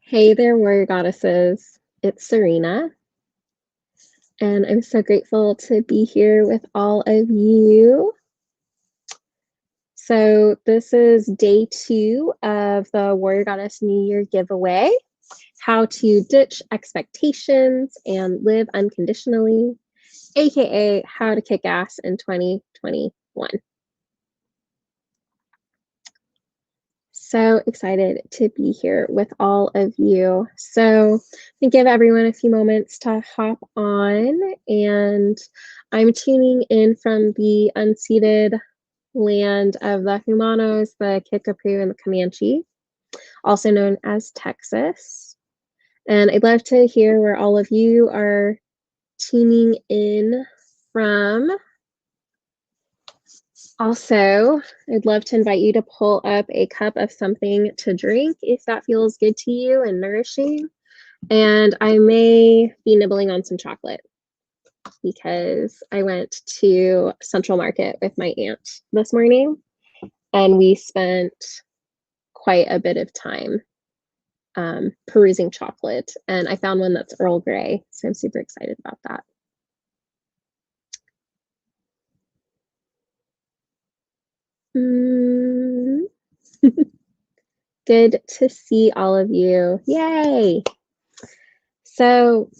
Hey there, warrior goddesses. It's Serena, and I'm so grateful to be here with all of you. So, this is day 2 of the Warrior Goddess New Year giveaway, how to ditch expectations and live unconditionally, aka how to kick ass in 2021. So excited to be here with all of you. So I give everyone a few moments to hop on, and I'm tuning in from the unceded land of the Humanos, the Kickapoo, and the Comanche, also known as Texas. And I'd love to hear where all of you are tuning in from. Also, I'd love to invite you to pull up a cup of something to drink if that feels good to you and nourishing. And I may be nibbling on some chocolate because I went to Central Market with my aunt this morning and we spent quite a bit of time perusing chocolate. And I found one that's Earl Grey, so I'm super excited about that. Good to see all of you. Yay! So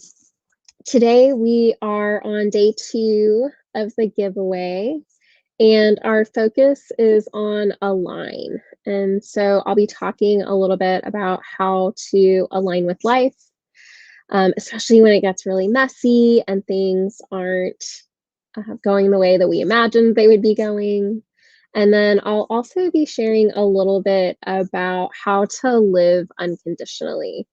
today we are on day 2 of the giveaway, and our focus is on align. And so I'll be talking a little bit about how to align with life, especially when it gets really messy and things aren't going the way that we imagined they would be going. And then I'll also be sharing a little bit about how to live unconditionally,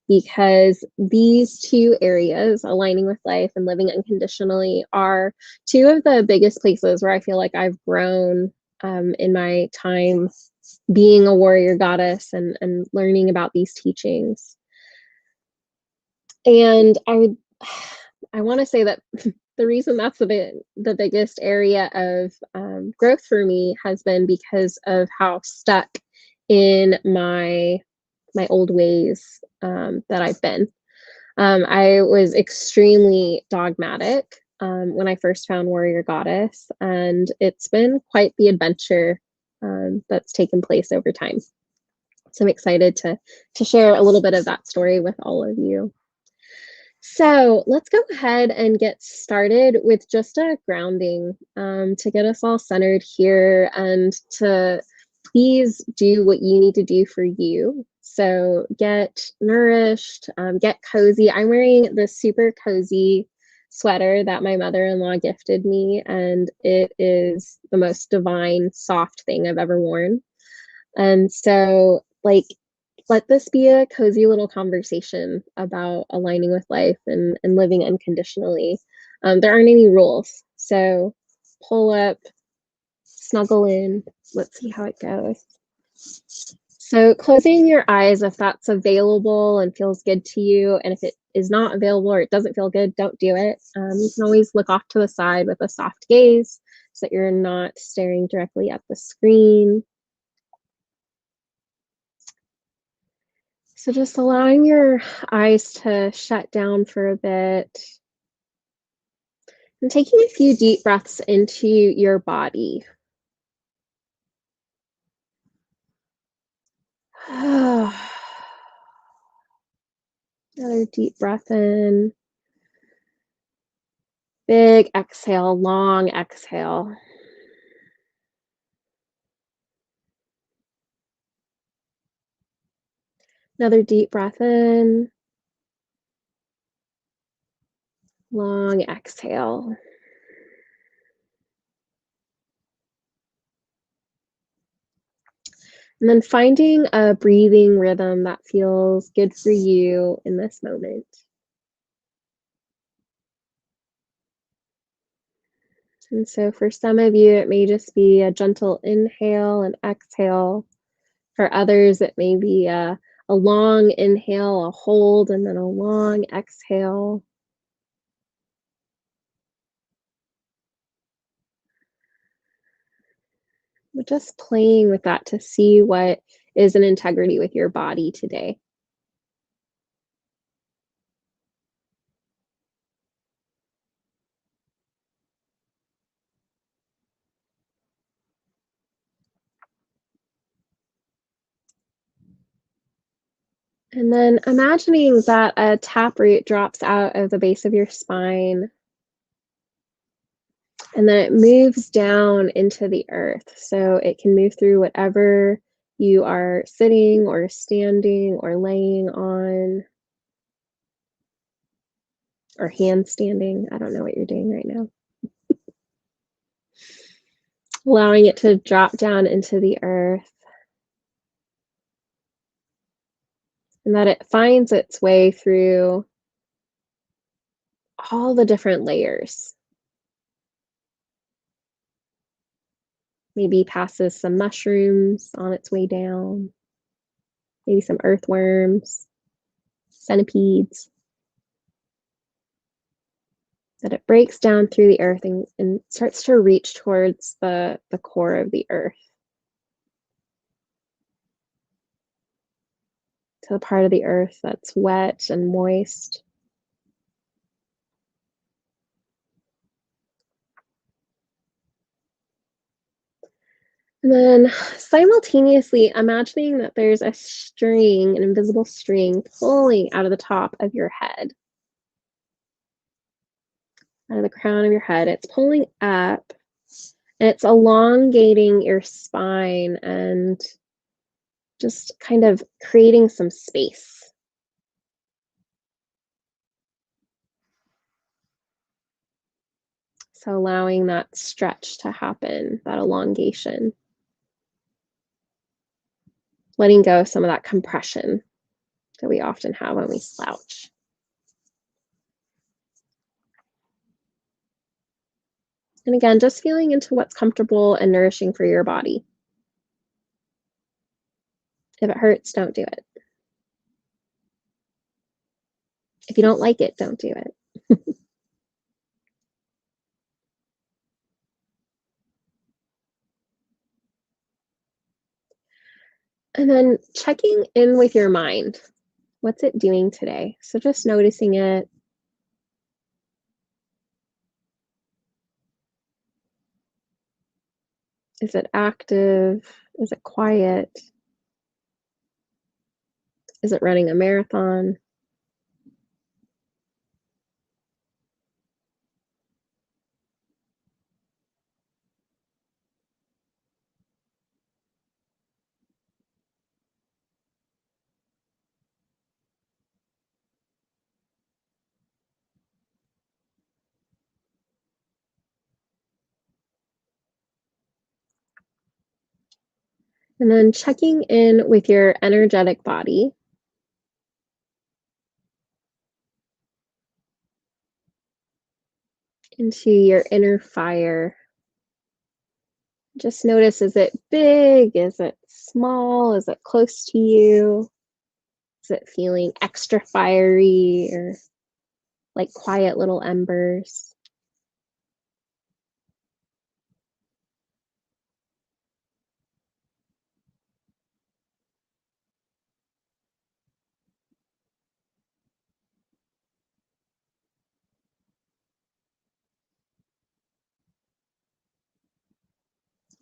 because these 2 areas, aligning with life and living unconditionally, are 2 of the biggest places where I feel like I've grown in my time being a warrior goddess and learning about these teachings. And I want to say that the reason that's the biggest area of growth for me has been because of how stuck in my old ways that I've been. I was extremely dogmatic when I first found Warrior Goddess, and it's been quite the adventure that's taken place over time. So I'm excited to share a little bit of that story with all of you. So let's go ahead and get started with just a grounding to get us all centered here and to please do what you need to do for you. So get nourished, get cozy. I'm wearing this super cozy sweater that my mother-in-law gifted me, and it is the most divine, soft thing I've ever worn. And so, like, let this be a cozy little conversation about aligning with life and living unconditionally. There aren't any rules. So pull up, snuggle in. Let's see how it goes. So closing your eyes if that's available and feels good to you. And if it is not available or it doesn't feel good, don't do it. You can always look off to the side with a soft gaze so that you're not staring directly at the screen. So just allowing your eyes to shut down for a bit and taking a few deep breaths into your body. Another deep breath in. Big exhale, long exhale. Another deep breath in. Long exhale. And then finding a breathing rhythm that feels good for you in this moment. And so for some of you, it may just be a gentle inhale and exhale. For others, it may be a long inhale, a hold, and then a long exhale. But just playing with that to see what is in integrity with your body today. And then imagining that a taproot drops out of the base of your spine and then it moves down into the earth. So it can move through whatever you are sitting or standing or laying on or handstanding. I don't know what you're doing right now. Allowing it to drop down into the earth and that it finds its way through all the different layers. Maybe passes some mushrooms on its way down, maybe some earthworms, centipedes. That it breaks down through the earth and starts to reach towards the core of the earth, to the part of the earth that's wet and moist. And then simultaneously imagining that there's a string, an invisible string, pulling out of the top of your head, out of the crown of your head. It's pulling up and it's elongating your spine and just kind of creating some space. So allowing that stretch to happen, that elongation. Letting go of some of that compression that we often have when we slouch. And again, just feeling into what's comfortable and nourishing for your body. If it hurts, don't do it. If you don't like it, don't do it. And then checking in with your mind. What's it doing today? So just noticing it. Is it active? Is it quiet? Is it running a marathon? And then checking in with your energetic body, into your inner fire. Just notice, is it big? Is it small? Is it close to you? Is it feeling extra fiery or like quiet little embers?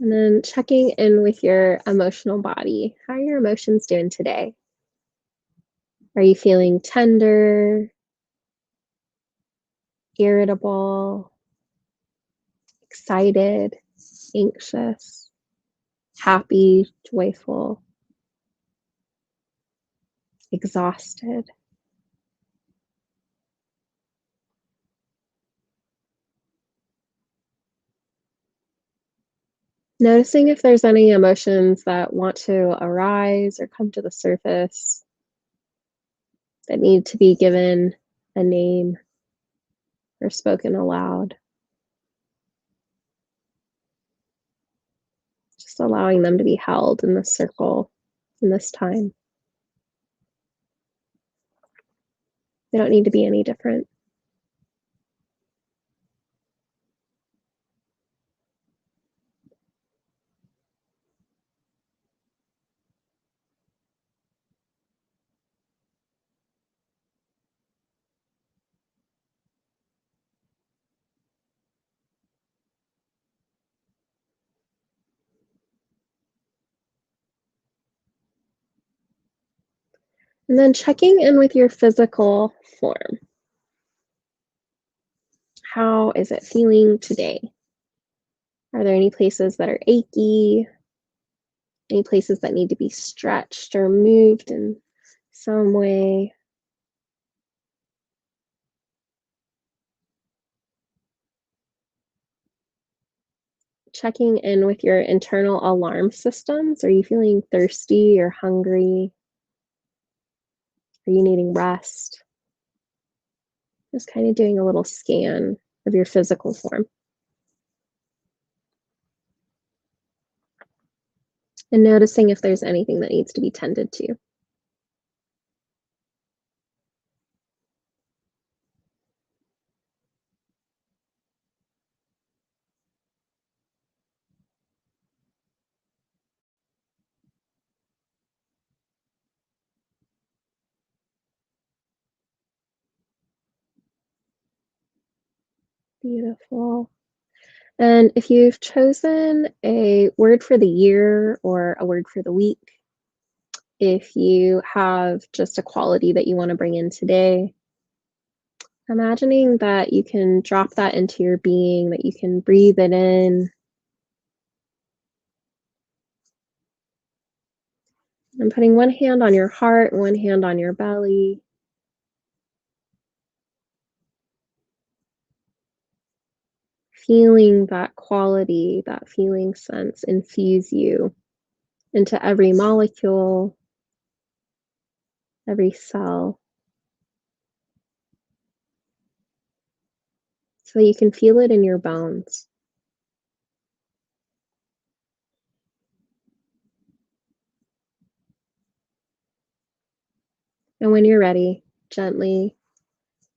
And then checking in with your emotional body. How are your emotions doing today? Are you feeling tender, irritable, excited, anxious, happy, joyful, exhausted? Noticing if there's any emotions that want to arise or come to the surface that need to be given a name or spoken aloud. Just allowing them to be held in this circle in this time. They don't need to be any different. And then checking in with your physical form. How is it feeling today? Are there any places that are achy? Any places that need to be stretched or moved in some way? Checking in with your internal alarm systems. Are you feeling thirsty or hungry? Are you needing rest? Just kind of doing a little scan of your physical form. And noticing if there's anything that needs to be tended to. Beautiful. And if you've chosen a word for the year or a word for the week, if you have just a quality that you want to bring in today, imagining that you can drop that into your being, that you can breathe it in. And putting one hand on your heart, one hand on your belly. Feeling that quality, that feeling sense infuse you into every molecule, every cell, so you can feel it in your bones. And when you're ready, gently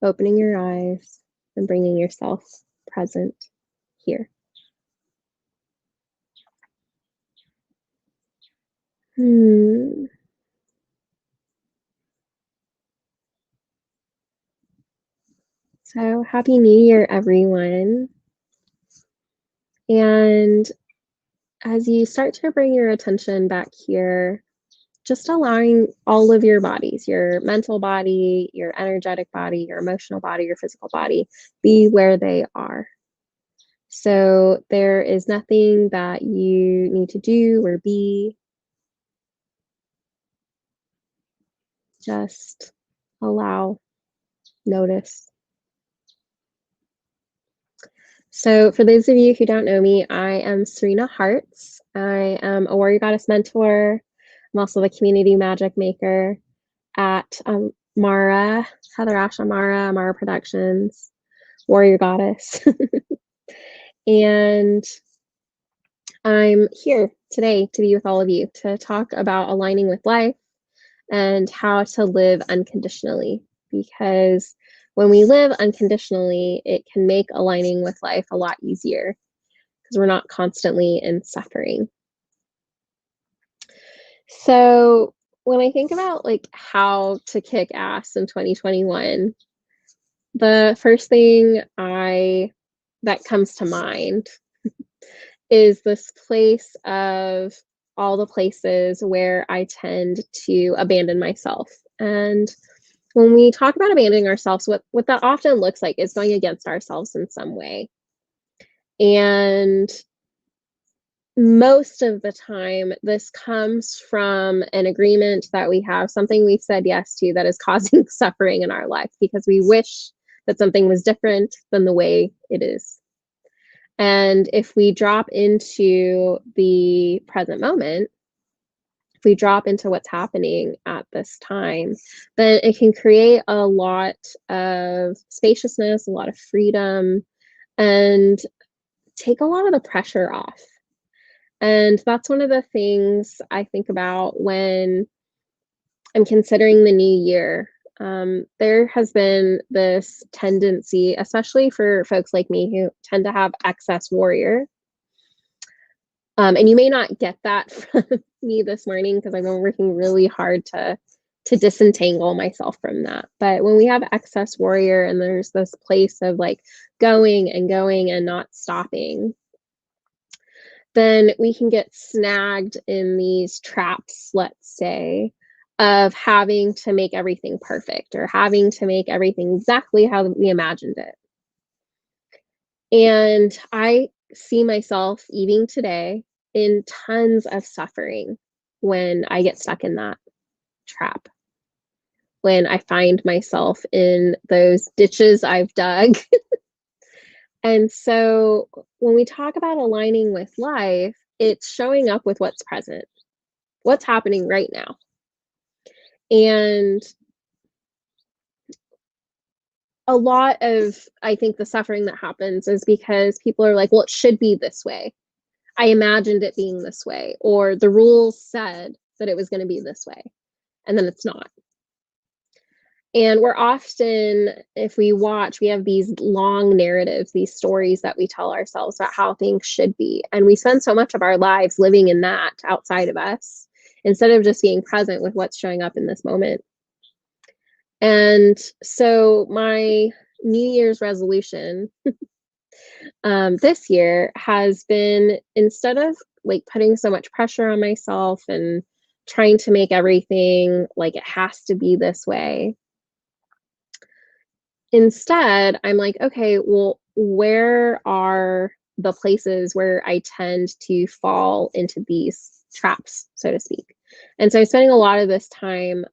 opening your eyes and bringing yourself present here. Hmm. So happy New Year, everyone. And as you start to bring your attention back here, just allowing all of your bodies, your mental body, your energetic body, your emotional body, your physical body, be where they are. So there is nothing that you need to do or be. Just allow, notice. So for those of you who don't know me, I am Serena Hartz. I am a warrior goddess mentor. I'm also the community magic maker at Mara, Heather Ash Amara, Mara Productions, warrior goddess. And I'm here today to be with all of you to talk about aligning with life and how to live unconditionally. Because when we live unconditionally, it can make aligning with life a lot easier because we're not constantly in suffering. So when I think about like how to kick ass in 2021, the first thing that comes to mind is this place of all the places where I tend to abandon myself. And when we talk about abandoning ourselves, what that often looks like is going against ourselves in some way. And most of the time, this comes from an agreement that we have, something we've said yes to that is causing suffering in our life because we wish that something was different than the way it is. And if we drop into the present moment, if we drop into what's happening at this time, then it can create a lot of spaciousness, a lot of freedom, and take a lot of the pressure off. And that's one of the things I think about when I'm considering the new year. There has been this tendency, especially for folks like me who tend to have excess warrior. And you may not get that from me this morning because I've been working really hard to disentangle myself from that. But when we have excess warrior and there's this place of like going and going and not stopping, then we can get snagged in these traps, let's say, of having to make everything perfect or having to make everything exactly how we imagined it. And I see myself even today in tons of suffering when I get stuck in that trap, when I find myself in those ditches I've dug. And so when we talk about aligning with life, it's showing up with what's present, what's happening right now. And a lot of, I think, the suffering that happens is because people are like, well, it should be this way. I imagined it being this way, or the rules said that it was going to be this way, and then it's not. And we're often, if we watch, we have these long narratives, these stories that we tell ourselves about how things should be. And we spend so much of our lives living in that outside of us instead of just being present with what's showing up in this moment. And so, my New Year's resolution this year has been, instead of like putting so much pressure on myself and trying to make everything like it has to be this way, instead, I'm like, okay, well, where are the places where I tend to fall into these traps, so to speak? And so I'm spending a lot of this time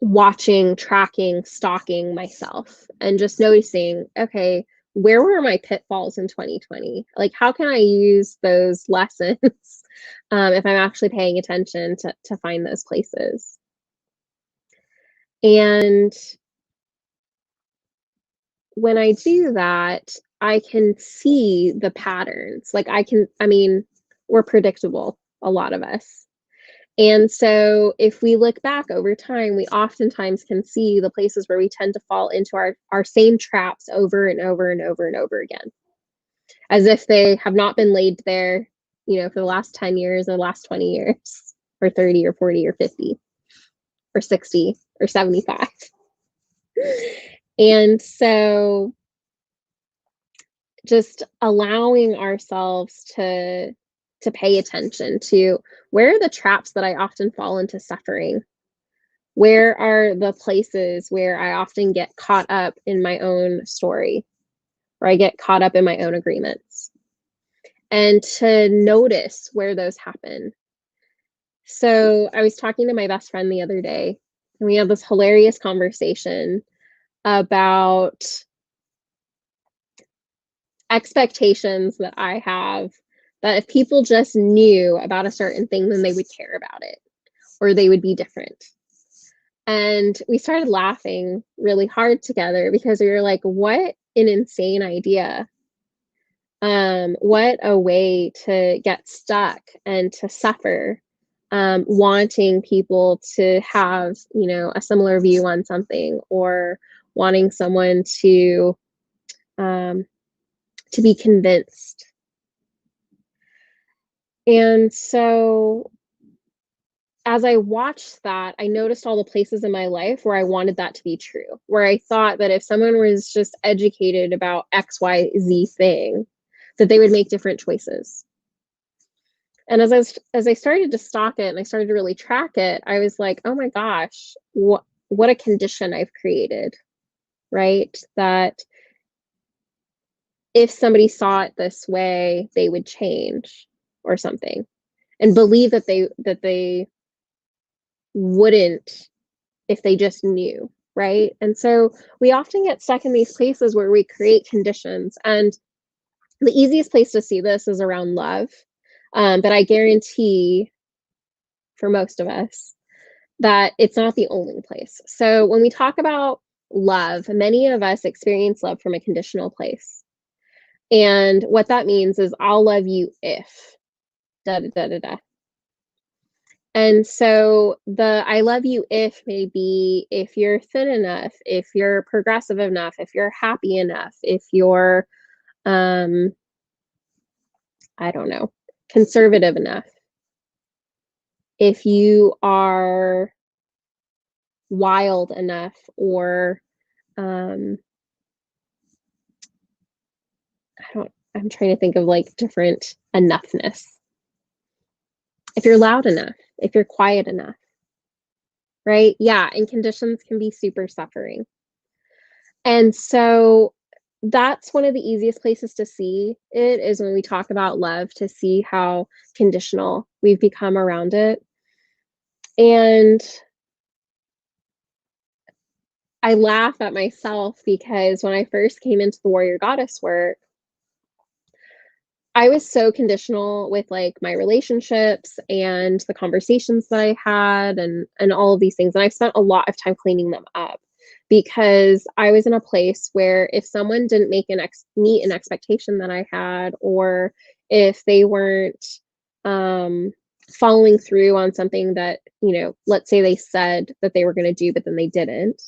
watching, tracking, stalking myself, and just noticing, okay, where were my pitfalls in 2020? Like, how can I use those lessons if I'm actually paying attention to find those places? And when I do that, I can see the patterns. Like, I mean, we're predictable, a lot of us. And so if we look back over time, we oftentimes can see the places where we tend to fall into our same traps over and over and over and over again, as if they have not been laid there, for the last 10 years or the last 20 years, or 30 or 40 or 50 or 60 or 75. And so just allowing ourselves to pay attention to, where are the traps that I often fall into suffering? Where are the places where I often get caught up in my own story, or I get caught up in my own agreements? And to notice where those happen. So I was talking to my best friend the other day, and we had this hilarious conversation about expectations that I have, that if people just knew about a certain thing, then they would care about it, or they would be different. And we started laughing really hard together because we were like, what an insane idea. What a way to get stuck and to suffer, wanting people to have, a similar view on something, or wanting someone um, to be convinced. And so as I watched that, I noticed all the places in my life where I wanted that to be true, where I thought that if someone was just educated about XYZ thing, that they would make different choices. And as I started to stalk it and I started to really track it, I was like, oh my gosh, what a condition I've created, right? That if somebody saw it this way, they would change or something, and believe that they wouldn't if they just knew, right? And so we often get stuck in these places where we create conditions. And the easiest place to see this is around love. But I guarantee for most of us that it's not the only place. So when we talk about love, many of us experience love from a conditional place. And what that means is, I'll love you if da da da da da. And so the I love you if may be if you're thin enough, if you're progressive enough, if you're happy enough, if you're, um, I don't know, conservative enough, if you are wild enough, or I'm trying to think of like different enoughness. if you're loud enough, if you're quiet enough, right? Yeah, and conditions can be super suffering. And so that's one of the easiest places to see it is when we talk about love, to see how conditional we've become around it. And I laugh at myself because when I first came into the warrior goddess work, I was so conditional with like my relationships and the conversations that I had and all of these things. And I spent a lot of time cleaning them up because I was in a place where if someone didn't meet an expectation that I had, or if they weren't um, following through on something that, let's say they said that they were going to do, but then they didn't,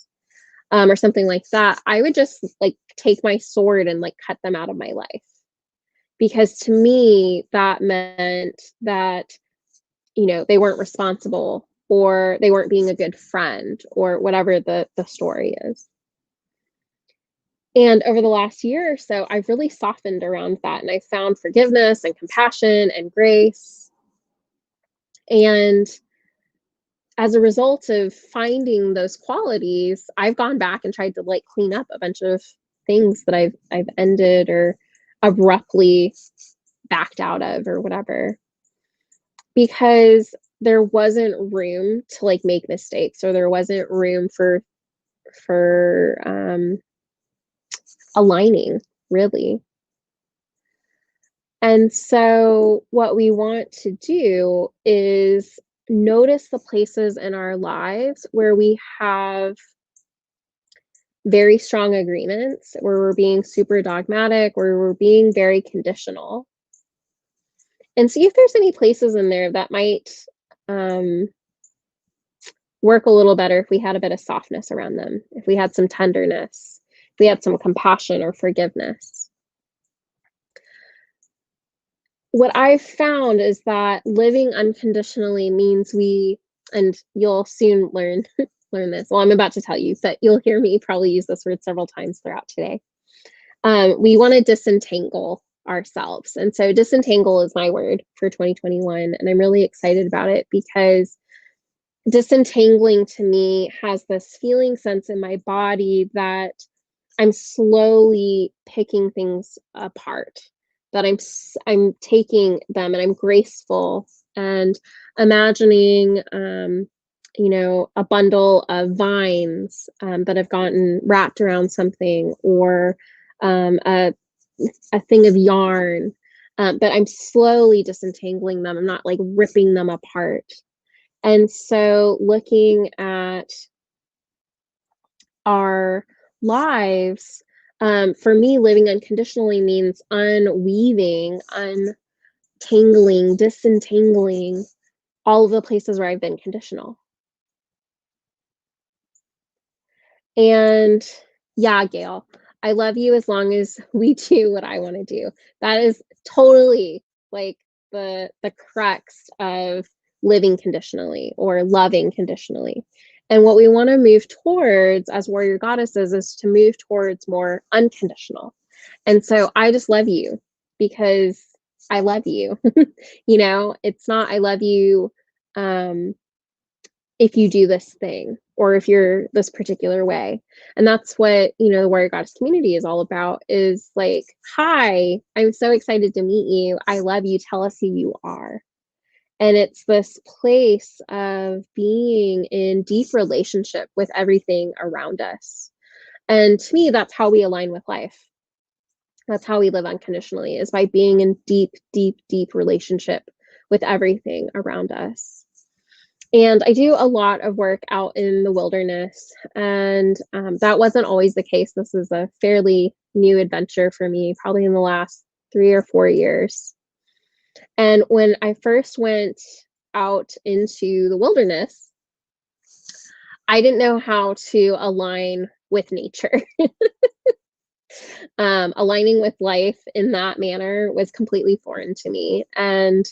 or something like that, I would just like take my sword and like cut them out of my life, because to me that meant that they weren't responsible, or they weren't being a good friend, or whatever the story is. And over the last year or so, I've really softened around that, and I found forgiveness and compassion and grace. And as a result of finding those qualities, I've gone back and tried to like clean up a bunch of things that I've ended or abruptly backed out of or whatever, because there wasn't room to like make mistakes, or there wasn't room for aligning, really. And so what we want to do is notice the places in our lives where we have very strong agreements, where we're being super dogmatic, where we're being very conditional, and see if there's any places in there that might work a little better if we had a bit of softness around them, if we had some tenderness, if we had some compassion or forgiveness. What I've found is that living unconditionally means and you'll soon learn this. Well, I'm about to tell you, but you'll hear me probably use this word several times throughout today. We want to disentangle ourselves. And so disentangle is my word for 2021. And I'm really excited about it because disentangling to me has this feeling sense in my body that I'm slowly picking things apart, that I'm taking them and I'm graceful and imagining a bundle of vines that have gotten wrapped around something, or a thing of yarn, but I'm slowly disentangling them. I'm not like ripping them apart. And so looking at our lives, for me, living unconditionally means unweaving, untangling, disentangling all of the places where I've been conditional. And yeah, Gail, I love you as long as we do what I want to do. That is totally like the crux of living conditionally or loving conditionally. And what we want to move towards as warrior goddesses is to move towards more unconditional. And so I just love you because I love you. It's not I love you if you do this thing or if you're this particular way. And that's what, the warrior goddess community is all about, is like, hi, I'm so excited to meet you. I love you. Tell us who you are. And it's this place of being in deep relationship with everything around us. And to me, that's how we align with life. That's how we live unconditionally, is by being in deep, deep, deep relationship with everything around us. And I do a lot of work out in the wilderness, and that wasn't always the case. This is a fairly new adventure for me, probably in the last 3 or 4 years. And when I first went out into the wilderness, I didn't know how to align with nature. Aligning with life in that manner was completely foreign to me. And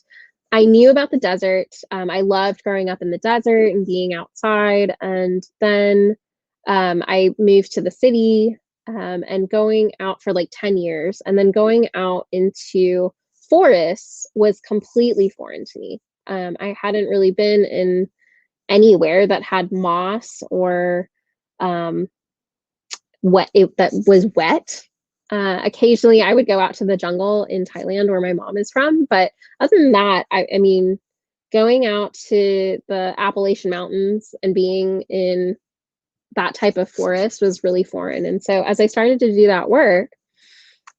I knew about the desert. I loved growing up in the desert and being outside. And then I moved to the city and going out for like 10 years. And then going out into forests was completely foreign to me. I hadn't really been in anywhere that had moss or that was wet. Occasionally, I would go out to the jungle in Thailand, where my mom is from, but other than that, I mean, going out to the Appalachian Mountains and being in that type of forest was really foreign. And so, as I started to do that work,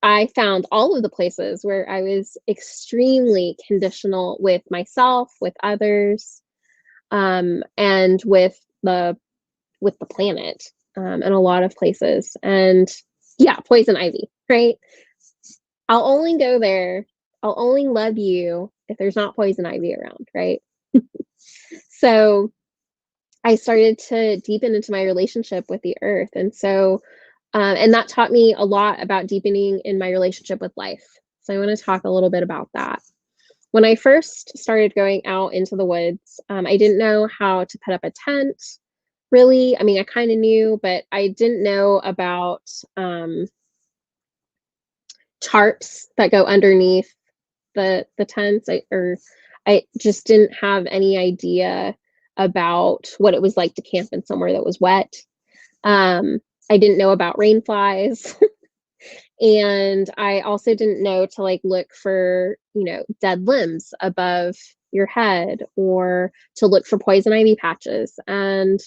I found all of the places where I was extremely conditional with myself, with others, and with the planet, in a lot of places. And yeah, poison ivy, right? I'll only go there. I'll only love you if there's not poison ivy around, right? So I started to deepen into my relationship with the earth. And so, and that taught me a lot about deepening in my relationship with life. So I want to talk a little bit about that. When I first started going out into the woods, I didn't know how to put up a tent, really. I mean, I kind of knew, but I didn't know about tarps that go underneath the tents. I just didn't have any idea about what it was like to camp in somewhere that was wet. I didn't know about rain flies. And I also didn't know to like look for, dead limbs above your head or to look for poison ivy patches. And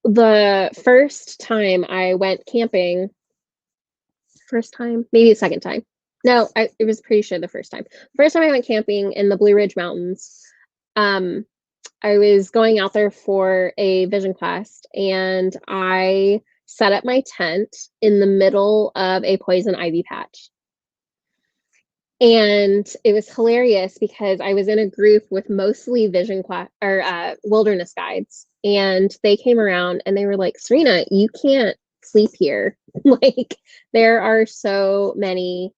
the first time I went camping, first time, maybe the second time. No, it was pretty sure the first time. First time I went camping in the Blue Ridge Mountains, I was going out there for a vision class, and I set up my tent in the middle of a poison ivy patch. And it was hilarious because I was in a group with mostly vision class or wilderness guides, and they came around and they were like, "Serena, you can't sleep here. Like, there are so many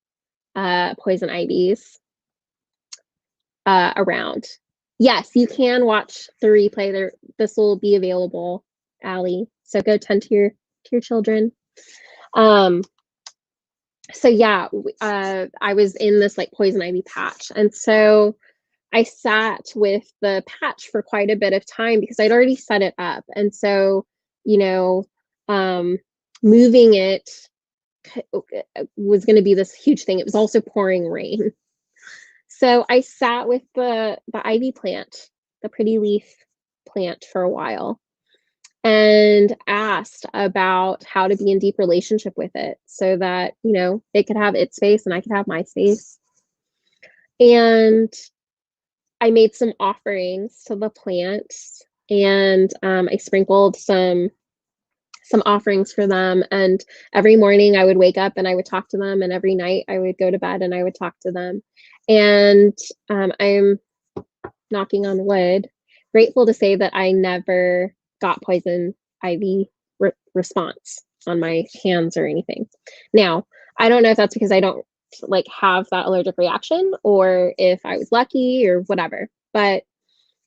poison ivies around." Yes, you can watch the replay. There, this will be available, Allie. So go tend to your children. So yeah, I was in this like poison ivy patch, and so I sat with the patch for quite a bit of time because I'd already set it up, and so you know, moving it was going to be this huge thing. It was also pouring rain. So I sat with the ivy plant, the pretty leaf plant, for a while and asked about how to be in deep relationship with it so that, it could have its space and I could have my space. And I made some offerings to the plants, and I sprinkled some offerings for them. And every morning I would wake up and I would talk to them, and every night I would go to bed and I would talk to them. And I'm knocking on wood, grateful to say that I never got poison ivy response on my hands or anything. Now, I don't know if that's because I don't like have that allergic reaction or if I was lucky or whatever. But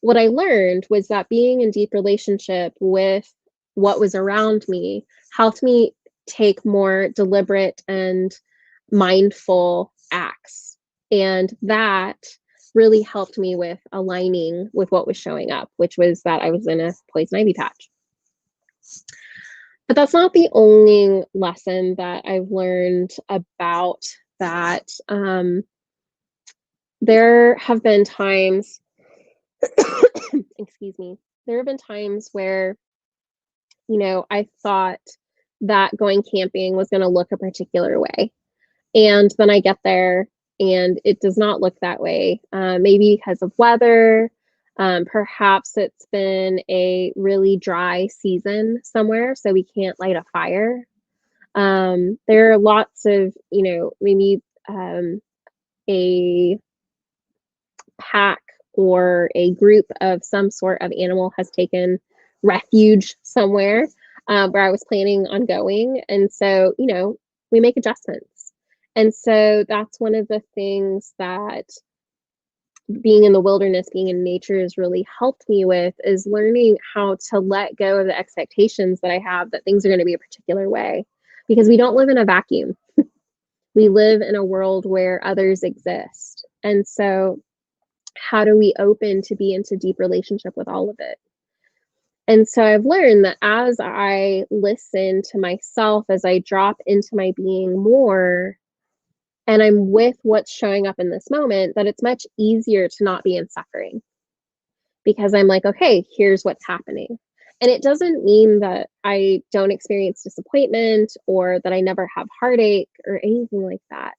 what I learned was that being in deep relationship with what was around me helped me take more deliberate and mindful acts. And that really helped me with aligning with what was showing up, which was that I was in a poison ivy patch. But that's not the only lesson that I've learned about that. There have been times, excuse me, there have been times where, I thought that going camping was going to look a particular way. And then I get there and it does not look that way. Maybe because of weather. Perhaps it's been a really dry season somewhere, so we can't light a fire. There are lots of, maybe a pack or a group of some sort of animal has taken refuge somewhere where I was planning on going. And so, we make adjustments. And so that's one of the things that being in the wilderness, being in nature has really helped me with, is learning how to let go of the expectations that I have that things are going to be a particular way, because we don't live in a vacuum. We live in a world where others exist. And so how do we open to be into deep relationship with all of it? And so I've learned that as I listen to myself, as I drop into my being more, and I'm with what's showing up in this moment, that it's much easier to not be in suffering because I'm like, okay, here's what's happening. And it doesn't mean that I don't experience disappointment or that I never have heartache or anything like that,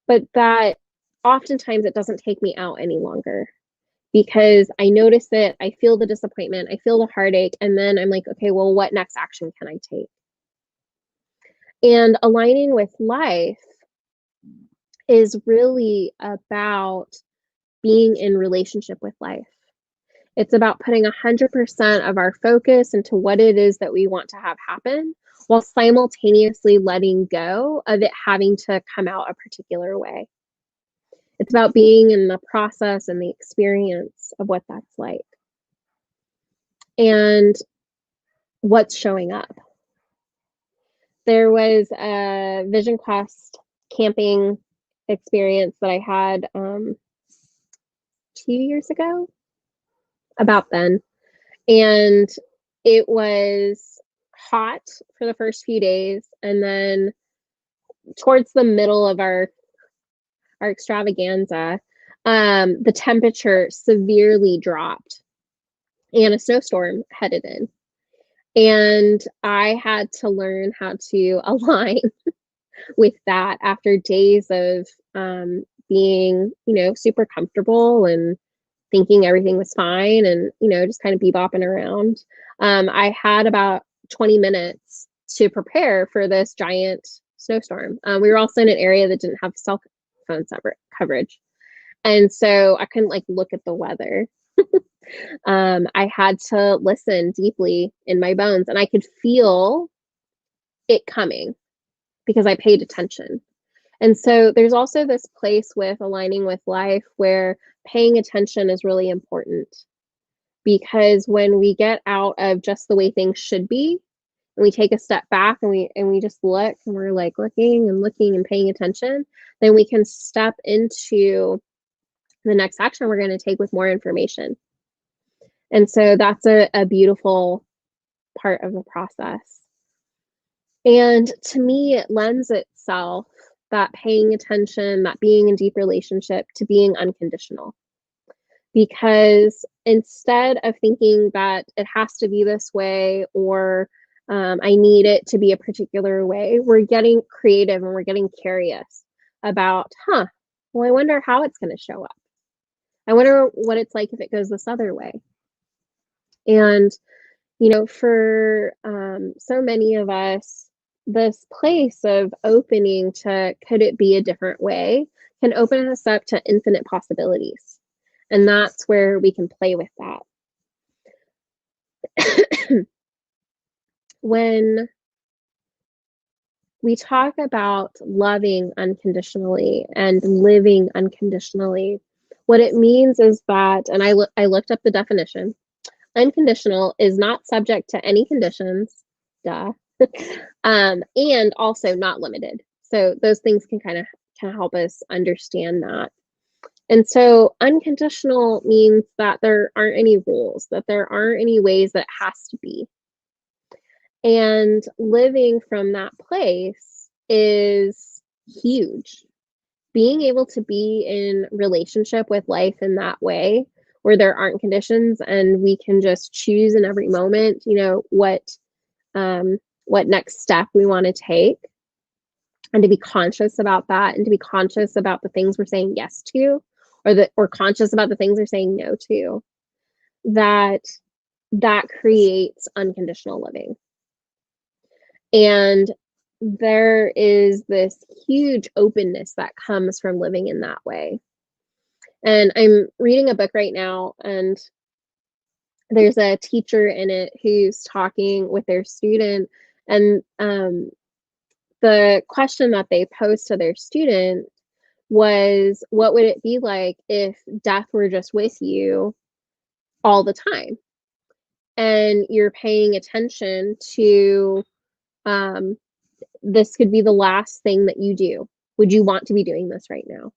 but that oftentimes it doesn't take me out any longer because I notice it, I feel the disappointment, I feel the heartache, and then I'm like, okay, well, what next action can I take? And aligning with life is really about being in relationship with life. It's about putting 100% of our focus into what it is that we want to have happen while simultaneously letting go of it having to come out a particular way. It's about being in the process and the experience of what that's like and what's showing up. There was a Vision Quest camping experience that I had 2 years ago, about then. And it was hot for the first few days. And then towards the middle of our extravaganza, the temperature severely dropped and a snowstorm headed in. And I had to learn how to align with that after days of being, super comfortable and thinking everything was fine and, just kind of bebopping around. I had about 20 minutes to prepare for this giant snowstorm. We were also in an area that didn't have cell phone coverage. And so I couldn't like look at the weather. I had to listen deeply in my bones and I could feel it coming because I paid attention. And so there's also this place with aligning with life where paying attention is really important because when we get out of just the way things should be and we take a step back and we just look and we're like looking and paying attention, then we can step into the next action we're going to take with more information. And so that's a beautiful part of the process. And to me, it lends itself, that paying attention, that being in deep relationship, to being unconditional. Because instead of thinking that it has to be this way or I need it to be a particular way, we're getting creative and we're getting curious about, well, I wonder how it's going to show up. I wonder what it's like if it goes this other way. And, for so many of us, this place of opening to could it be a different way can open us up to infinite possibilities. And that's where we can play with that. When we talk about loving unconditionally and living unconditionally, what it means is that, and I looked up the definition, unconditional is not subject to any conditions, duh, and also not limited. So those things can kind of help us understand that. And so unconditional means that there aren't any rules, that there aren't any ways that it has to be. And living from that place is huge. Being able to be in relationship with life in that way, where there aren't conditions and we can just choose in every moment, what next step we want to take, and to be conscious about that, and to be conscious about the things we're saying yes to, or conscious about the things we're saying no to, that creates unconditional living. And there is this huge openness that comes from living in that way. And I'm reading a book right now, and there's a teacher in it who's talking with their student, and the question that they posed to their student was, what would it be like if death were just with you all the time? And you're paying attention to, this could be the last thing that you do. Would you want to be doing this right now?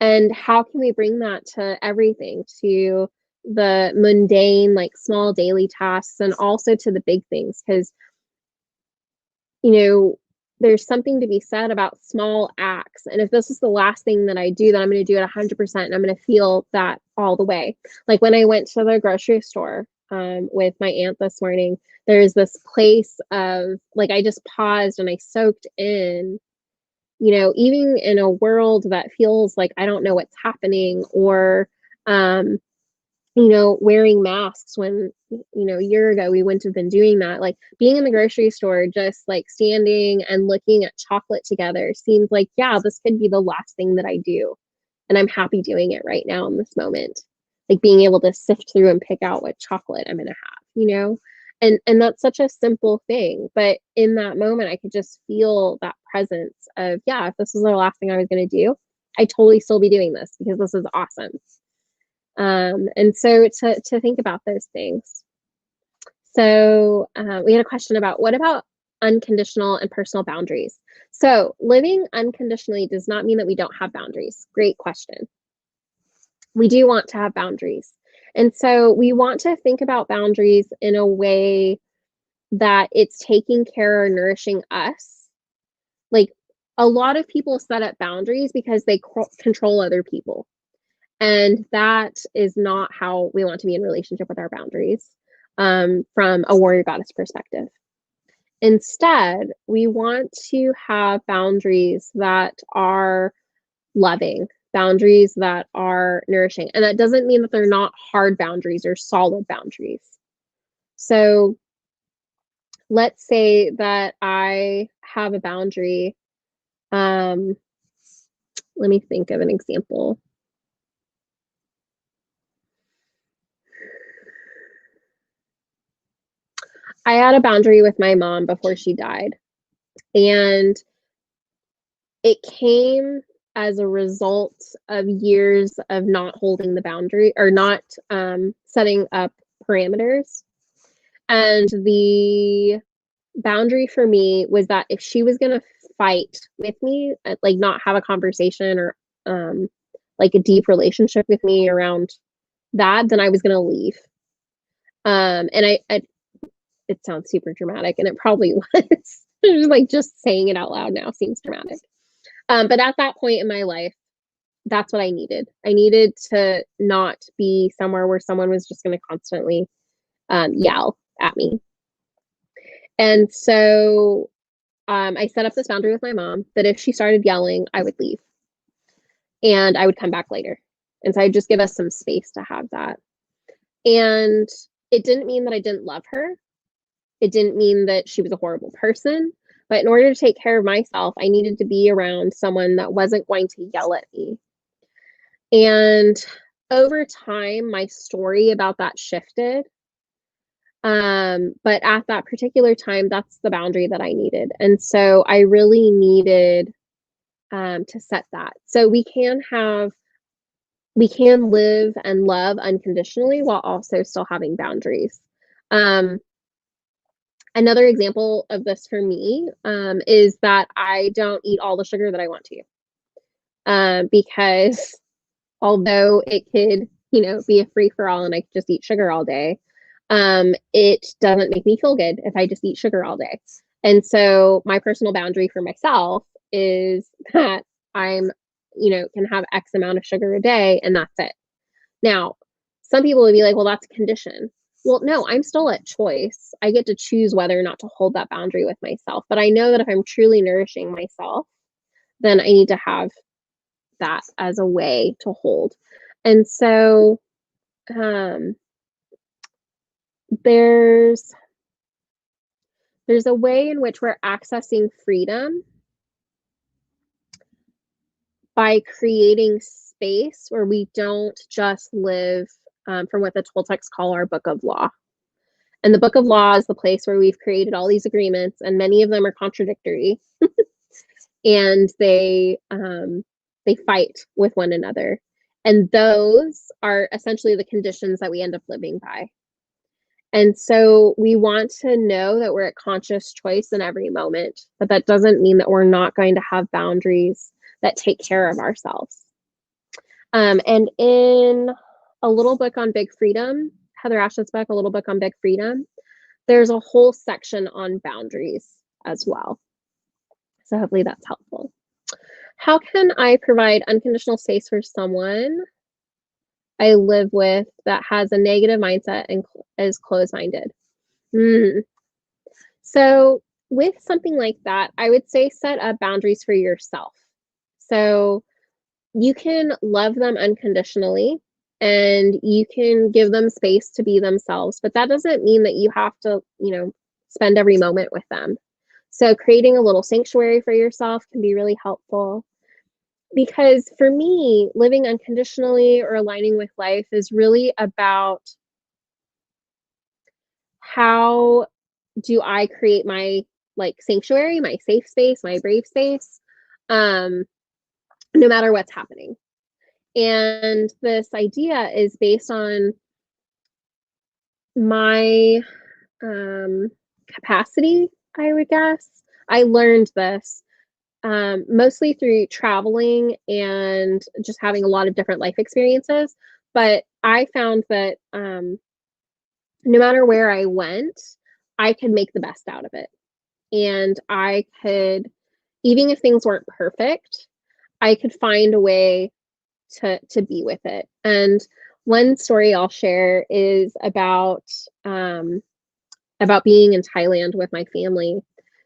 And how can we bring that to everything, to the mundane, like small daily tasks, and also to the big things? Because, you know, there's something to be said about small acts. And if this is the last thing that I do, then I'm going to do it 100% and I'm going to feel that all the way. Like when I went to the grocery store with my aunt this morning, there's this place of like, I just paused and I soaked in, even in a world that feels like I don't know what's happening, or, um, wearing masks when, a year ago we wouldn't have been doing that. Like being in the grocery store, just like standing and looking at chocolate together seems like, yeah, this could be the last thing that I do. And I'm happy doing it right now in this moment. Like being able to sift through and pick out what chocolate I'm going to have. And that's such a simple thing. But in that moment, I could just feel that presence of, yeah, if this was the last thing I was going to do, I'd totally still be doing this because this is awesome. And so to think about those things. So we had a question about, what about unconditional and personal boundaries? So living unconditionally does not mean that we don't have boundaries. Great question. We do want to have boundaries. And so we want to think about boundaries in a way that it's taking care or nourishing us. Like a lot of people set up boundaries because they control other people. And that is not how we want to be in relationship with our boundaries, from a warrior goddess perspective. Instead, we want to have boundaries that are loving, boundaries that are nourishing. And that doesn't mean that they're not hard boundaries or solid boundaries. So let's say that I have a boundary. Let me think of an example. I had a boundary with my mom before she died, and it came as a result of years of not holding the boundary, or not setting up parameters. And the boundary for me was that if she was going to fight with me, like not have a conversation or like a deep relationship with me around that, then I was going to leave. And it sounds super dramatic, and it probably was. Like just saying it out loud now seems dramatic. But at that point in my life, that's what I needed. I needed to not be somewhere where someone was just going to constantly yell at me. And so I set up this boundary with my mom that if she started yelling, I would leave and I would come back later. And so I'd just give us some space to have that. And it didn't mean that I didn't love her. It didn't mean that she was a horrible person. But in order to take care of myself, I needed to be around someone that wasn't going to yell at me. And over time, my story about that shifted. But at that particular time, that's the boundary that I needed. And so I really needed to set that. So we can live and love unconditionally while also still having boundaries. Another example of this for me is that I don't eat all the sugar that I want to, because although it could, be a free for all and I could just eat sugar all day, it doesn't make me feel good if I just eat sugar all day. And so my personal boundary for myself is that I'm, can have X amount of sugar a day and that's it. Now, some people would be like, well, that's a condition. Well, no, I'm still at choice. I get to choose whether or not to hold that boundary with myself. But I know that if I'm truly nourishing myself, then I need to have that as a way to hold. And so there's a way in which we're accessing freedom by creating space where we don't just live from what the Toltecs call our book of law. And the book of law is the place where we've created all these agreements, and many of them are contradictory, and they fight with one another. And those are essentially the conditions that we end up living by. And so we want to know that we're at conscious choice in every moment, but that doesn't mean that we're not going to have boundaries that take care of ourselves. And in A Little Book on Big Freedom, Heather Ash's book, A Little Book on Big Freedom, there's a whole section on boundaries as well. So hopefully that's helpful. How can I provide unconditional space for someone I live with that has a negative mindset and is closed-minded? So with something like that, I would say set up boundaries for yourself. So you can love them unconditionally and you can give them space to be themselves, but that doesn't mean that you have to, spend every moment with them. So creating a little sanctuary for yourself can be really helpful. Because for me, living unconditionally or aligning with life is really about how do I create my sanctuary, my safe space, my brave space, no matter what's happening. And this idea is based on my capacity, I would guess. I learned this mostly through traveling and just having a lot of different life experiences. But I found that no matter where I went, I could make the best out of it. And I could, even if things weren't perfect, I could find a way to be with it. And one story I'll share is about being in Thailand with my family.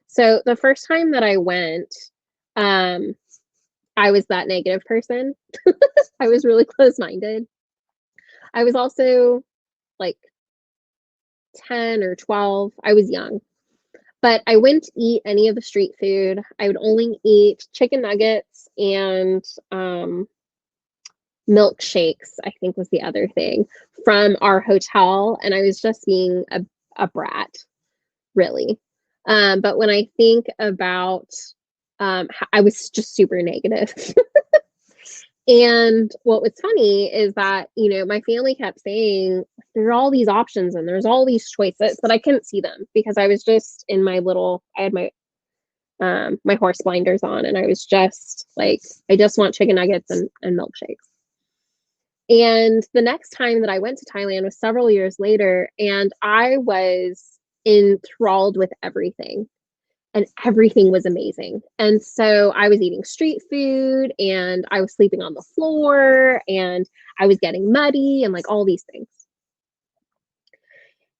So the first time that I went, um, I was that negative person. I was really close-minded. I was also like 10 or 12. I was young, but I wouldn't eat any of the street food. I would only eat chicken nuggets and milkshakes, I think was the other thing, from our hotel. And I was just being a brat, really. But when I think about, I was just super negative. And what was funny is that, my family kept saying, there are all these options and there's all these choices, but I couldn't see them because I was just in I had my horse blinders on and I was just like, I just want chicken nuggets and milkshakes. And the next time that I went to Thailand was several years later, and I was enthralled with everything. And everything was amazing. And so I was eating street food and I was sleeping on the floor and I was getting muddy and like all these things.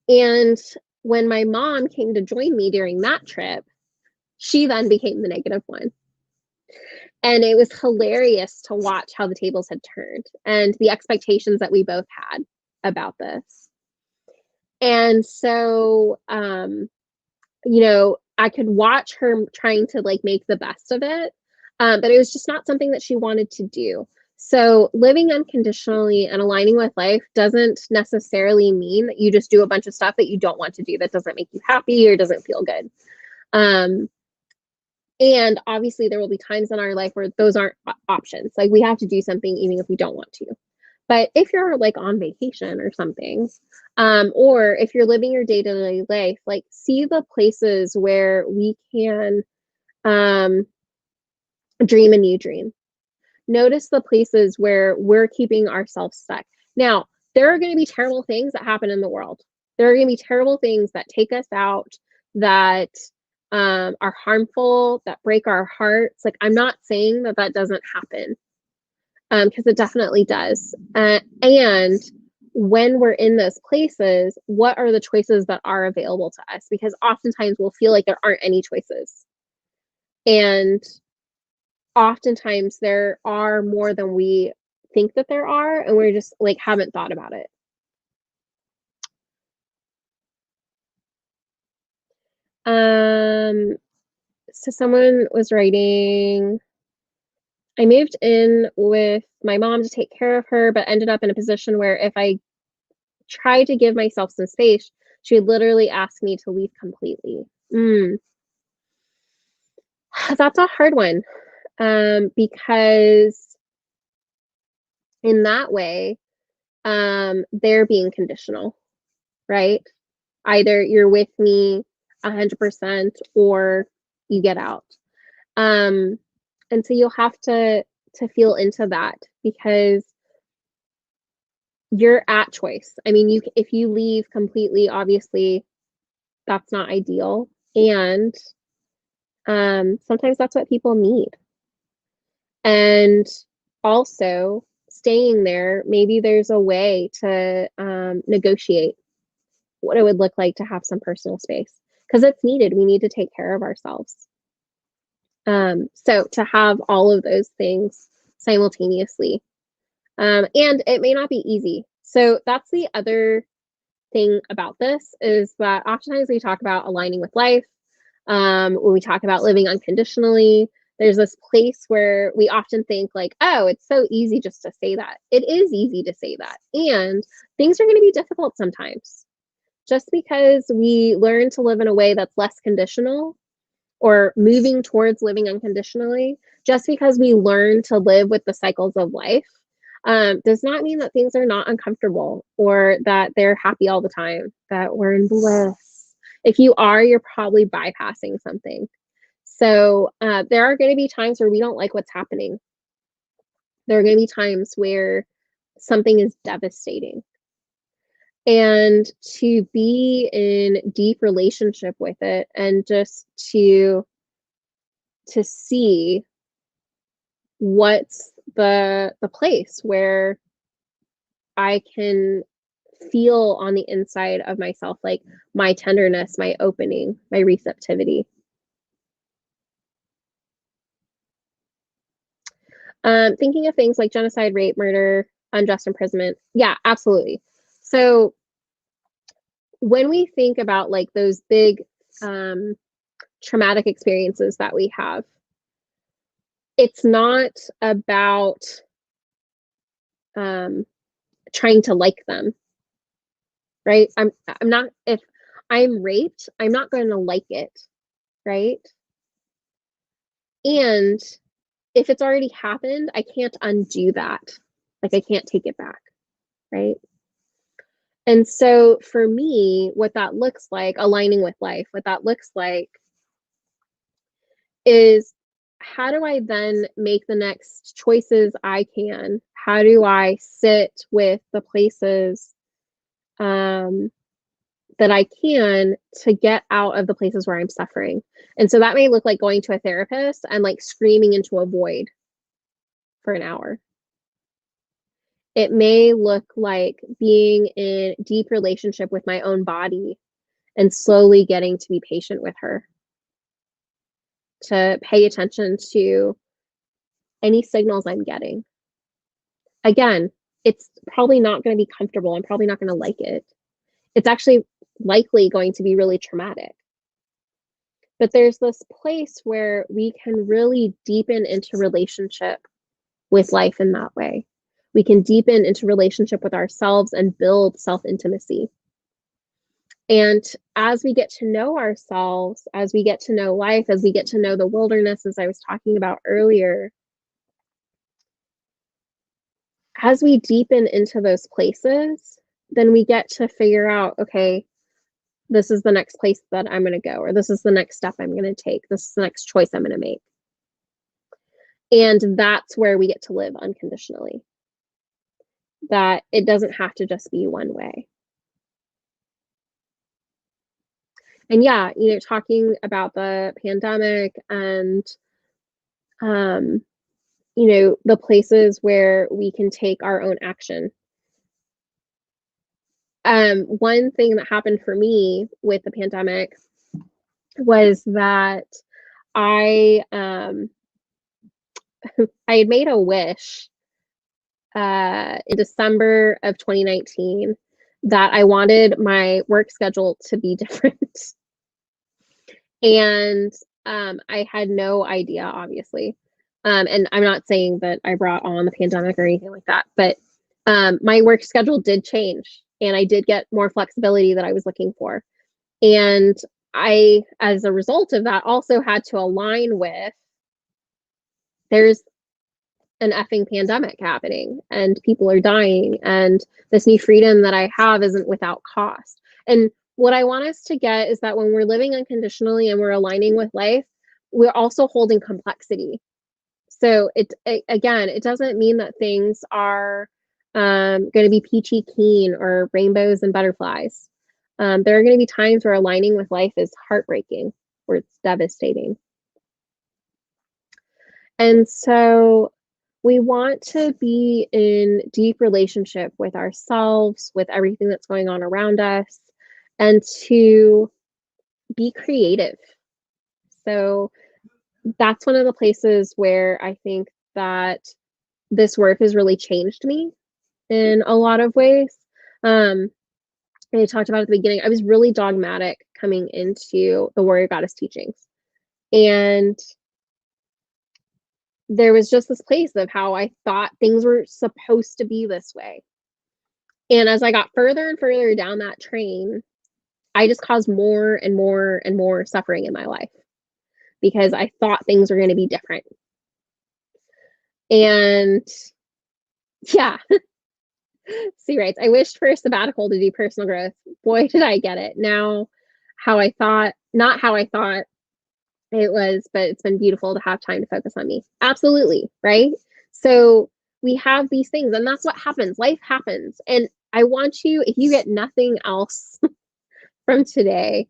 And when my mom came to join me during that trip, she then became the negative one. And it was hilarious to watch how the tables had turned and the expectations that we both had about this. And so, I could watch her trying to make the best of it, but it was just not something that she wanted to do. So living unconditionally and aligning with life doesn't necessarily mean that you just do a bunch of stuff that you don't want to do that doesn't make you happy or doesn't feel good. And obviously there will be times in our life where those aren't options. Like we have to do something even if we don't want to. But if you're on vacation or something, or if you're living your day-to-day life, see the places where we can dream a new dream. Notice the places where we're keeping ourselves stuck. Now, there are going to be terrible things that happen in the world. There are going to be terrible things that take us out, that are harmful, that break our hearts. I'm not saying that doesn't happen, because it definitely does. And when we're in those places, what are the choices that are available to us? Because oftentimes we'll feel like there aren't any choices. And oftentimes there are more than we think that there are, and we're just haven't thought about it. So someone was writing, I moved in with my mom to take care of her, but ended up in a position where if I tried to give myself some space, she would literally ask me to leave completely. That's a hard one, because in that way, they're being conditional, right? Either you're with me 100% or you get out. And so you'll have to feel into that, because you're at choice. I mean, if you leave completely, obviously that's not ideal. And sometimes that's what people need. And also staying there, maybe there's a way to negotiate what it would look like to have some personal space because it's needed. We need to take care of ourselves. So to have all of those things simultaneously, and it may not be easy. So that's the other thing about this is that oftentimes we talk about aligning with life. When we talk about living unconditionally, there's this place where we often think like, oh, it's so easy just to say that. It is easy to say that. And things are going to be difficult sometimes. Just because we learn to live in a way that's less conditional or moving towards living unconditionally, just because we learn to live with the cycles of life, does not mean that things are not uncomfortable or that they're happy all the time, that we're in bliss. If you are, you're probably bypassing something. So there are going to be times where we don't like what's happening. There are going to be times where something is devastating. And to be in deep relationship with it and just to see what's the place where I can feel on the inside of myself, like my tenderness, my opening, my receptivity. Thinking of things like genocide, rape, murder, unjust imprisonment. Yeah, absolutely. So when we think about like those big traumatic experiences that we have, it's not about trying to like them, right? I'm not, if I'm raped, I'm not going to like it, right? And if it's already happened, I can't undo that. Like I can't take it back, right? And so for me, what that looks like, aligning with life, what that looks like is how do I then make the next choices I can? How do I sit with the places that I can to get out of the places where I'm suffering? And so that may look like going to a therapist and like screaming into a void for an hour. It may look like being in deep relationship with my own body and slowly getting to be patient with her, to pay attention to any signals I'm getting. Again, it's probably not going to be comfortable. I'm probably not going to like it. It's actually likely going to be really traumatic. But there's this place where we can really deepen into relationship with life in that way. We can deepen into relationship with ourselves and build self-intimacy. And as we get to know ourselves, as we get to know life, as we get to know the wilderness, as I was talking about earlier, as we deepen into those places, then we get to figure out, okay, this is the next place that I'm going to go, or this is the next step I'm going to take. This is the next choice I'm going to make. And that's where we get to live unconditionally. That it doesn't have to just be one way. And yeah, you know, talking about the pandemic and, you know, the places where we can take our own action. One thing that happened for me with the pandemic was that I I had made a wish in December of 2019 that I wanted my work schedule to be different. And I had no idea, obviously. And I'm not saying that I brought on the pandemic or anything like that, but my work schedule did change and I did get more flexibility that I was looking for. And I, as a result of that, also had to align with there's an effing pandemic happening and people are dying and this new freedom that I have isn't without cost. And what I want us to get is that when we're living unconditionally and we're aligning with life, we're also holding complexity. So again, it doesn't mean that things are going to be peachy keen or rainbows and butterflies. There are going to be times where aligning with life is heartbreaking or it's devastating. And so we want to be in deep relationship with ourselves, with everything that's going on around us, and to be creative. So that's one of the places where I think that this work has really changed me in a lot of ways. I talked about at the beginning, I was really dogmatic coming into the warrior goddess teachings. And there was just this place of how I thought things were supposed to be this way. And as I got further and further down that train, I just caused more and more and more suffering in my life because I thought things were going to be different. And yeah, see, right. I wished for a sabbatical to do personal growth. Boy, did I get it. Now, how I thought, not how I thought it was, but it's been beautiful to have time to focus on me. Absolutely, right? So we have these things, and that's what happens. Life happens. And I want you, if you get nothing else from today,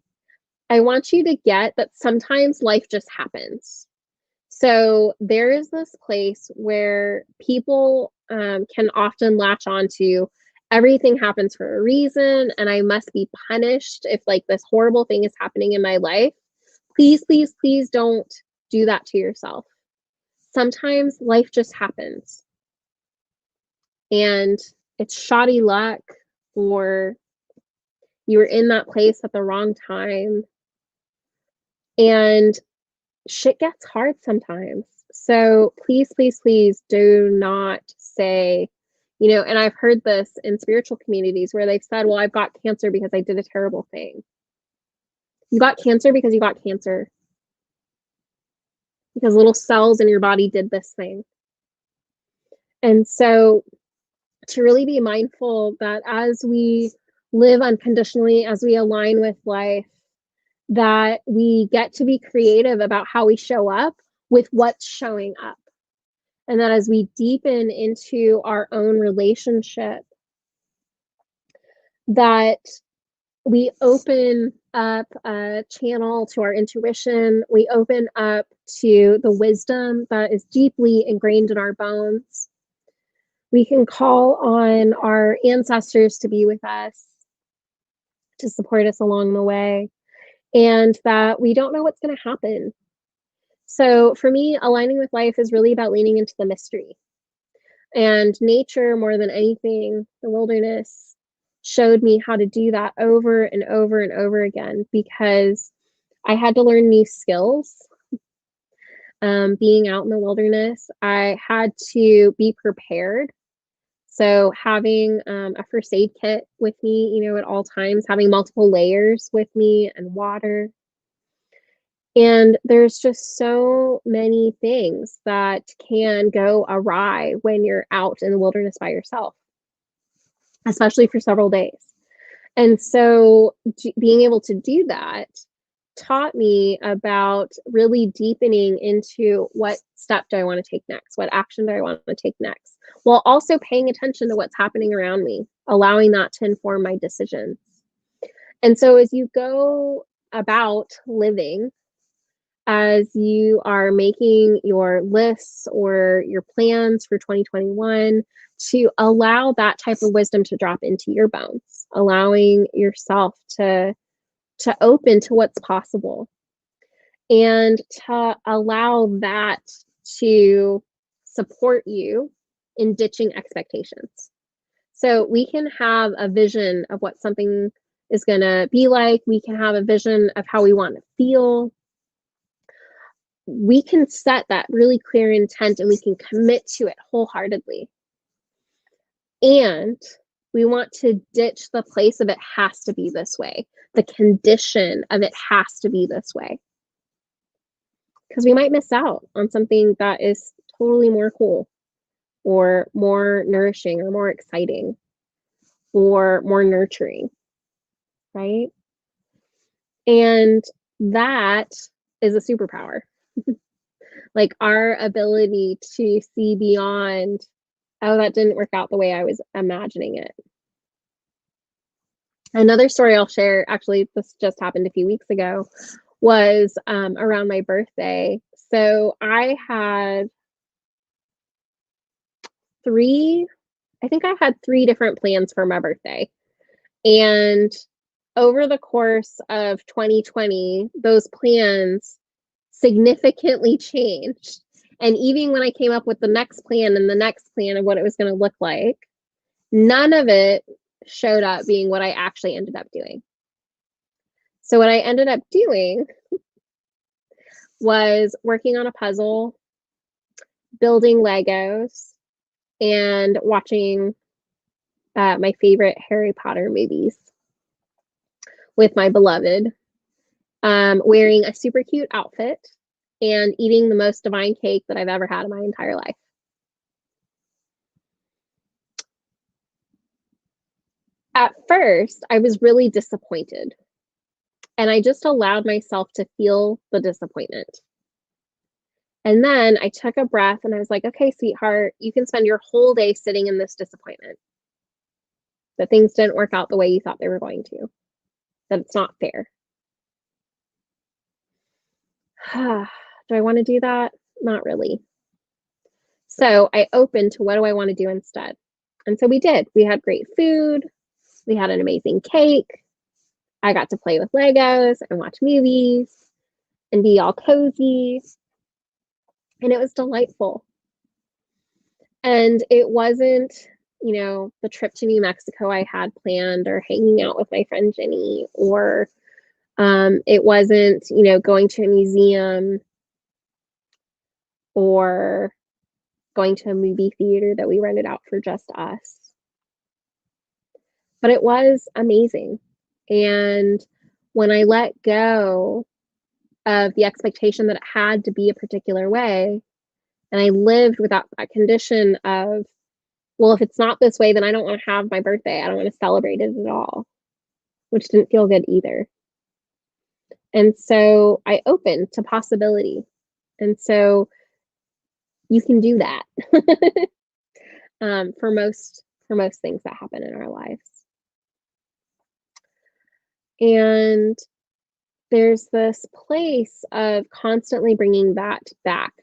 I want you to get that sometimes life just happens. So there is this place where people can often latch on to everything happens for a reason, and I must be punished if like this horrible thing is happening in my life. Please, please, please don't do that to yourself. Sometimes life just happens. And it's shoddy luck, or you were in that place at the wrong time. And shit gets hard sometimes. So please, please, please do not say, and I've heard this in spiritual communities where they've said, well, I've got cancer because I did a terrible thing. You got cancer because you got cancer. Because little cells in your body did this thing. And so to really be mindful that as we live unconditionally, as we align with life, that we get to be creative about how we show up with what's showing up. And that as we deepen into our own relationship, that we open up a channel to our intuition, we open up to the wisdom that is deeply ingrained in our bones. We can call on our ancestors to be with us, to support us along the way, and that we don't know what's going to happen. So for me, aligning with life is really about leaning into the mystery. And nature, more than anything, the wilderness, showed me how to do that over and over and over again because I had to learn new skills. Being out in the wilderness, I had to be prepared. So having a first aid kit with me, at all times, having multiple layers with me and water. And there's just so many things that can go awry when you're out in the wilderness by yourself, especially for several days. And so being able to do that taught me about really deepening into what step do I want to take next? What action do I want to take next? While also paying attention to what's happening around me, allowing that to inform my decisions. And so as you go about living, as you are making your lists or your plans for 2021, to allow that type of wisdom to drop into your bones, allowing yourself to open to what's possible and to allow that to support you in ditching expectations. So we can have a vision of what something is going to be like. We can have a vision of how we want to feel. We can set that really clear intent and we can commit to it wholeheartedly. And we want to ditch the place of it has to be this way, the condition of it has to be this way. Because we might miss out on something that is totally more cool or more nourishing or more exciting or more nurturing, right? And that is a superpower. Like our ability to see beyond oh, that didn't work out the way I was imagining it. Another story I'll share, actually, this just happened a few weeks ago, was around my birthday. So I had I think I had 3 different plans for my birthday. And over the course of 2020, those plans significantly changed. And even when I came up with the next plan and the next plan of what it was going to look like, none of it showed up being what I actually ended up doing. So, what I ended up doing was working on a puzzle, building Legos, and watching my favorite Harry Potter movies with my beloved, wearing a super cute outfit, and eating the most divine cake that I've ever had in my entire life. At first, I was really disappointed, and I just allowed myself to feel the disappointment. And then I took a breath and I was like, okay, sweetheart, you can spend your whole day sitting in this disappointment that things didn't work out the way you thought they were going to, that it's not fair. Do I want to do that? Not really. So I opened to what do I want to do instead? And so we did. We had great food. We had an amazing cake. I got to play with Legos and watch movies and be all cozy. And it was delightful. And it wasn't, the trip to New Mexico I had planned or hanging out with my friend Jenny, or it wasn't, going to a museum or going to a movie theater that we rented out for just us. But it was amazing. And when I let go of the expectation that it had to be a particular way, and I lived without that condition of, well, if it's not this way, then I don't want to have my birthday. I don't want to celebrate it at all, which didn't feel good either. And so I opened to possibility. And so you can do that for most things that happen in our lives. And there's this place of constantly bringing that back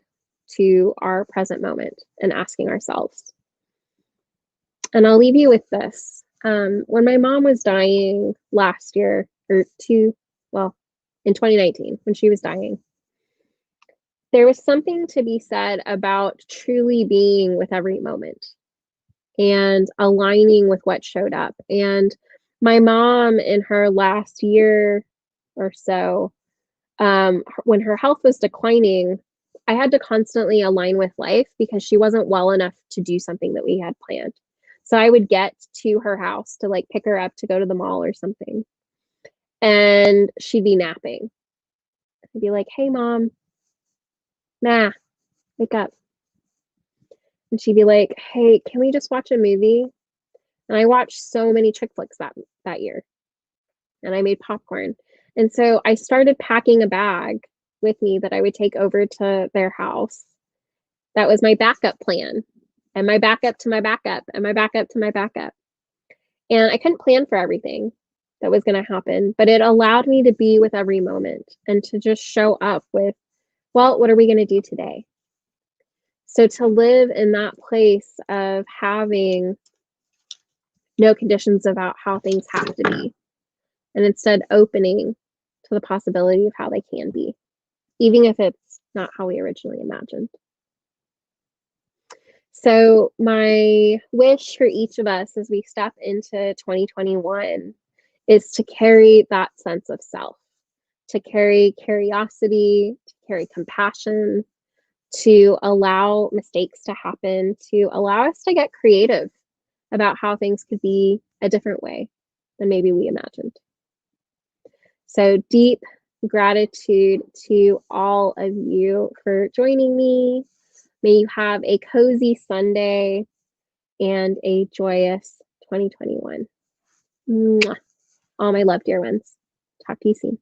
to our present moment and asking ourselves. And I'll leave you with this. When my mom was dying last year, in 2019, when she was dying, there was something to be said about truly being with every moment and aligning with what showed up. And my mom, in her last year or so, when her health was declining, I had to constantly align with life because she wasn't well enough to do something that we had planned. So I would get to her house to like pick her up to go to the mall or something. And she'd be napping. I'd be like, hey, mom, nah, wake up. And she'd be like, hey, can we just watch a movie? And I watched so many chick flicks that year. And I made popcorn. And so I started packing a bag with me that I would take over to their house. That was my backup plan, and my backup to my backup, and my backup to my backup. And I couldn't plan for everything that was going to happen, but it allowed me to be with every moment and to just show up with, well, what are we going to do today? So to live in that place of having no conditions about how things have to be, and instead opening to the possibility of how they can be, even if it's not how we originally imagined. So my wish for each of us as we step into 2021 is to carry that sense of self, to carry curiosity, to carry compassion, to allow mistakes to happen, to allow us to get creative about how things could be a different way than maybe we imagined. So deep gratitude to all of you for joining me. May you have a cozy Sunday and a joyous 2021. Mwah. All my love, dear ones. Talk to you soon.